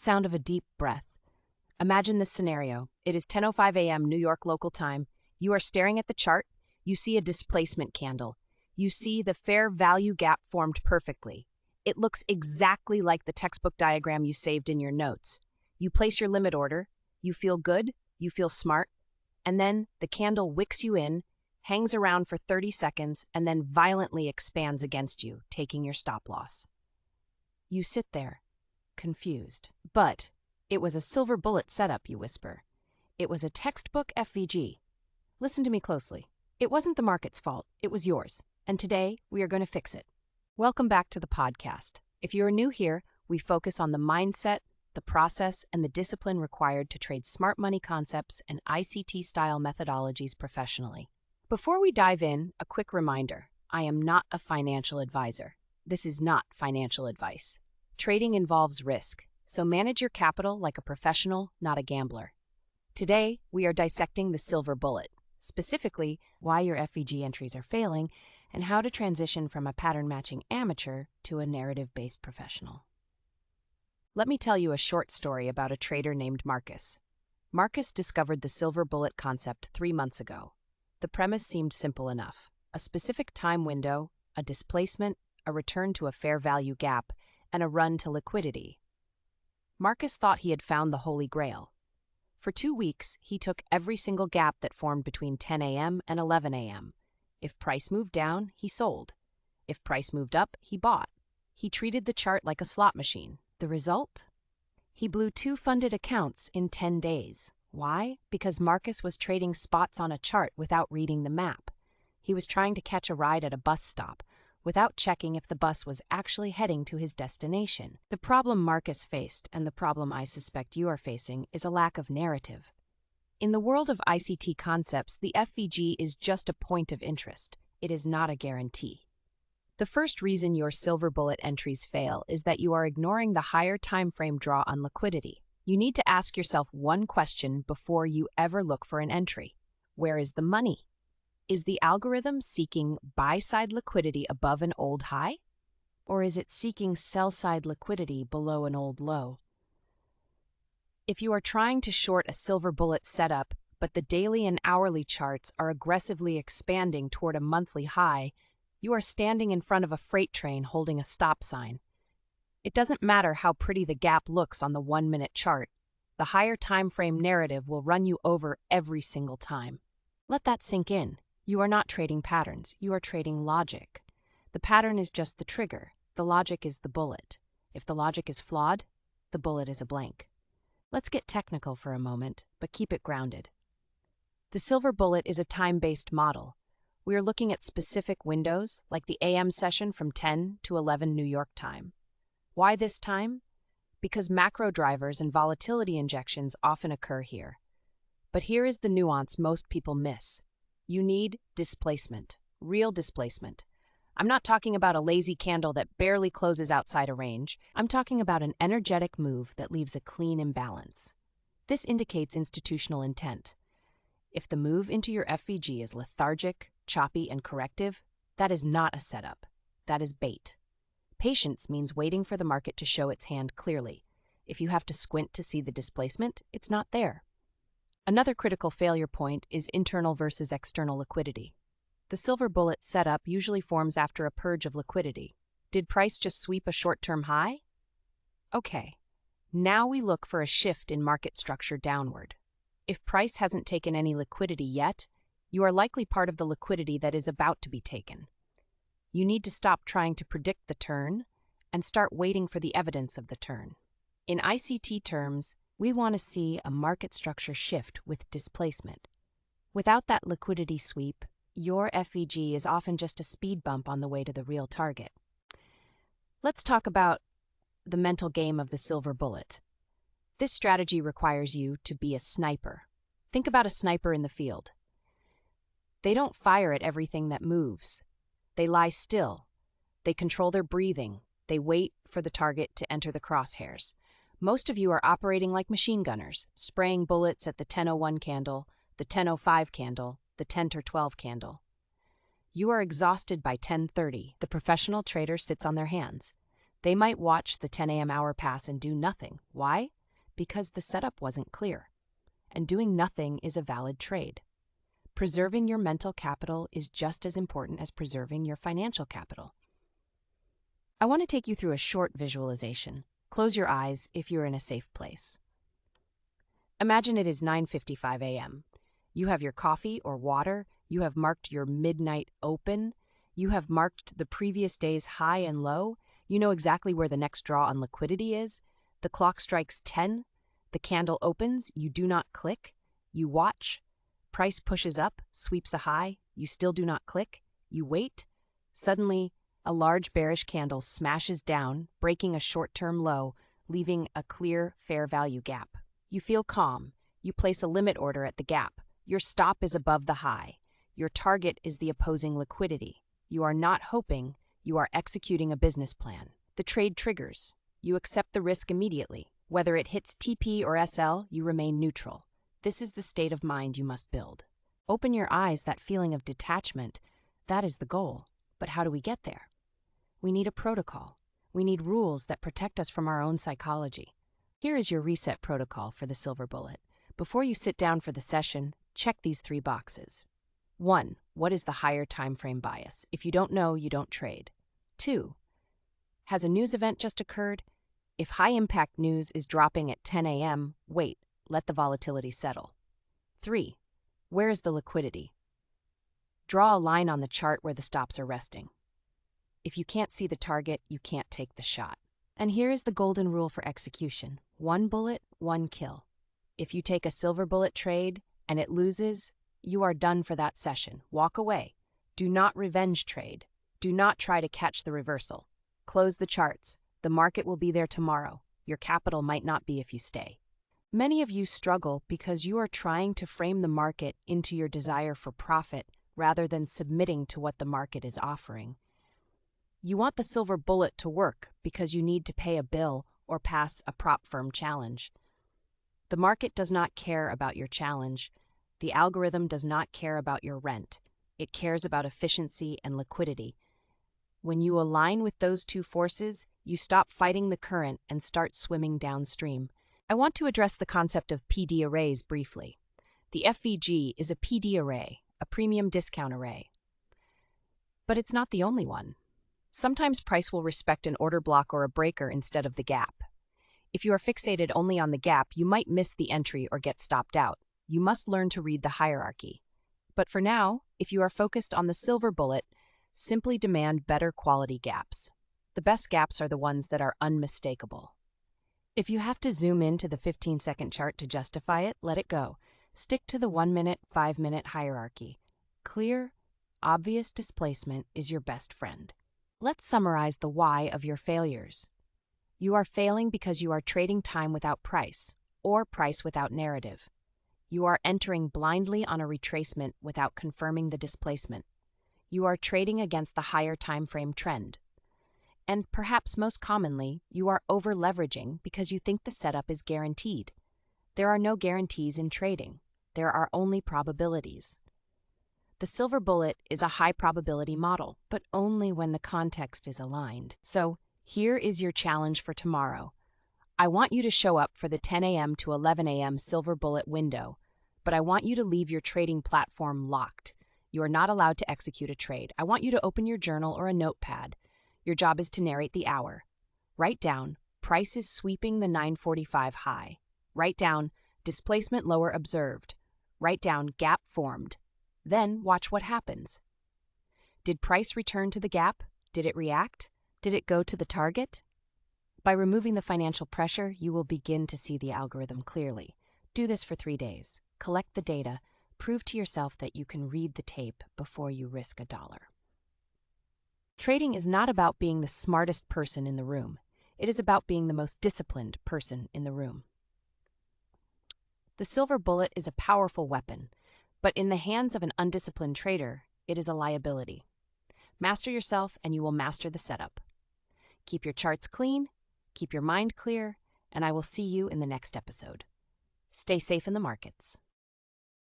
sound of a deep breath. Imagine this scenario. It is 10:05 a.m. New York local time. You are staring at the chart. You see a displacement candle. You see the fair value gap formed perfectly. It looks exactly like the textbook diagram you saved in your notes. You place your limit order. You feel good. You feel smart. And then the candle wicks you in, hangs around for 30 seconds, and then violently expands against you, taking your stop loss. You sit there, confused. But it was a silver bullet setup, you whisper. It was a textbook FVG. Listen to me closely. It wasn't the market's fault. It was yours. And today, we are going to fix it. Welcome back to the podcast. If you are new here, we focus on the mindset, the process, and the discipline required to trade smart money concepts and ICT-style methodologies professionally. Before we dive in, a quick reminder. I am not a financial advisor. This is not financial advice. Trading involves risk, so manage your capital like a professional, not a gambler. Today, we are dissecting the silver bullet, specifically why your FVG entries are failing and how to transition from a pattern-matching amateur to a narrative-based professional. Let me tell you a short story about a trader named Marcus. Marcus discovered the silver bullet concept 3 months ago. The premise seemed simple enough. A specific time window, a displacement, a return to a fair value gap, and a run to liquidity. Marcus thought he had found the Holy Grail. For 2 weeks, he took every single gap that formed between 10 a.m. and 11 a.m. If price moved down, he sold. If price moved up, he bought. He treated the chart like a slot machine. The result? He blew 2 funded accounts in 10 days. Why? Because Marcus was trading spots on a chart without reading the map. He was trying to catch a ride at a bus stop without checking if the bus was actually heading to his destination. The problem Marcus faced, and the problem I suspect you are facing, is a lack of narrative. In the world of ICT concepts, the FVG is just a point of interest. It is not a guarantee. The first reason your silver bullet entries fail is that you are ignoring the higher time frame draw on liquidity. You need to ask yourself one question before you ever look for an entry. Where is the money? Is the algorithm seeking buy-side liquidity above an old high? Or is it seeking sell-side liquidity below an old low? If you are trying to short a silver bullet setup, but the daily and hourly charts are aggressively expanding toward a monthly high, you are standing in front of a freight train holding a stop sign. It doesn't matter how pretty the gap looks on the 1-minute chart. The higher time frame narrative will run you over every single time. Let that sink in. You are not trading patterns. You are trading logic. The pattern is just the trigger. The logic is the bullet. If the logic is flawed, the bullet is a blank. Let's get technical for a moment, but keep it grounded. The silver bullet is a time-based model. We are looking at specific windows, like the AM session from 10 to 11 New York time. Why this time? Because macro drivers and volatility injections often occur here. But here is the nuance most people miss. You need displacement, real displacement. I'm not talking about a lazy candle that barely closes outside a range. I'm talking about an energetic move that leaves a clean imbalance. This indicates institutional intent. If the move into your FVG is lethargic, choppy, and corrective, that is not a setup. That is bait. Patience means waiting for the market to show its hand clearly. If you have to squint to see the displacement, it's not there. Another critical failure point is internal versus external liquidity. The silver bullet setup usually forms after a purge of liquidity. Did price just sweep a short-term high? Okay, now we look for a shift in market structure downward. If price hasn't taken any liquidity yet, you are likely part of the liquidity that is about to be taken. You need to stop trying to predict the turn and start waiting for the evidence of the turn. In ICT terms, we want to see a market structure shift with displacement. Without that liquidity sweep, your FVG is often just a speed bump on the way to the real target. Let's talk about the mental game of the silver bullet. This strategy requires you to be a sniper. Think about a sniper in the field. They don't fire at everything that moves. They lie still. They control their breathing. They wait for the target to enter the crosshairs. Most of you are operating like machine gunners, spraying bullets at the 10:01 candle, the 10:05 candle, the 10:12 candle. You are exhausted by 10:30. The professional trader sits on their hands. They might watch the 10 a.m. hour pass and do nothing. Why? Because the setup wasn't clear. And doing nothing is a valid trade. Preserving your mental capital is just as important as preserving your financial capital. I want to take you through a short visualization. Close your eyes if you're in a safe place. Imagine it is 9:55 a.m. You have your coffee or water. You have marked your midnight open. You have marked the previous day's high and low. You know exactly where the next draw on liquidity is. The clock strikes 10. The candle opens. You do not click. You watch. Price pushes up, sweeps a high. You still do not click. You wait. Suddenly, a large bearish candle smashes down, breaking a short-term low, leaving a clear fair value gap. You feel calm. You place a limit order at the gap. Your stop is above the high. Your target is the opposing liquidity. You are not hoping. You are executing a business plan. The trade triggers. You accept the risk immediately. Whether it hits TP or SL, you remain neutral. This is the state of mind you must build. Open your eyes, that feeling of detachment. That is the goal. But how do we get there? We need a protocol. We need rules that protect us from our own psychology. Here is your reset protocol for the Silver Bullet. Before you sit down for the session, check these 3 boxes. 1. What is the higher time frame bias? If you don't know, you don't trade. 2. Has a news event just occurred? If high-impact news is dropping at 10 a.m., wait. Let the volatility settle. 3. Where is the liquidity? Draw a line on the chart where the stops are resting. If you can't see the target, you can't take the shot. And here is the golden rule for execution. 1 bullet, 1 kill. If you take a Silver Bullet trade and it loses, you are done for that session. Walk away. Do not revenge trade. Do not try to catch the reversal. Close the charts. The market will be there tomorrow. Your capital might not be if you stay. Many of you struggle because you are trying to frame the market into your desire for profit rather than submitting to what the market is offering. You want the Silver Bullet to work because you need to pay a bill or pass a prop firm challenge. The market does not care about your challenge. The algorithm does not care about your rent. It cares about efficiency and liquidity. When you align with those 2 forces, you stop fighting the current and start swimming downstream. I want to address the concept of PD arrays briefly. The FVG is a PD array, a premium discount array. But it's not the only one. Sometimes price will respect an order block or a breaker instead of the gap. If you are fixated only on the gap, you might miss the entry or get stopped out. You must learn to read the hierarchy. But for now, if you are focused on the Silver Bullet, simply demand better quality gaps. The best gaps are the ones that are unmistakable. If you have to zoom into the 15-second chart to justify it, let it go. Stick to the 1-minute, 5-minute hierarchy. Clear, obvious displacement is your best friend. Let's summarize the why of your failures. You are failing because you are trading time without price, or price without narrative. You are entering blindly on a retracement without confirming the displacement. You are trading against the higher time frame trend. And perhaps most commonly, you are over-leveraging because you think the setup is guaranteed. There are no guarantees in trading. There are only probabilities. The Silver Bullet is a high-probability model, but only when the context is aligned. So, here is your challenge for tomorrow. I want you to show up for the 10 a.m. to 11 a.m. Silver Bullet window, but I want you to leave your trading platform locked. You are not allowed to execute a trade. I want you to open your journal or a notepad. Your job is to narrate the hour. Write down, price is sweeping the 945 high. Write down, displacement lower observed. Write down, gap formed. Then watch what happens. Did price return to the gap? Did it react? Did it go to the target? By removing the financial pressure, you will begin to see the algorithm clearly. Do this for 3 days. Collect the data. Prove to yourself that you can read the tape before you risk $1. Trading is not about being the smartest person in the room. It is about being the most disciplined person in the room. The Silver Bullet is a powerful weapon, but in the hands of an undisciplined trader, it is a liability. Master yourself and you will master the setup. Keep your charts clean, keep your mind clear, and I will see you in the next episode. Stay safe in the markets.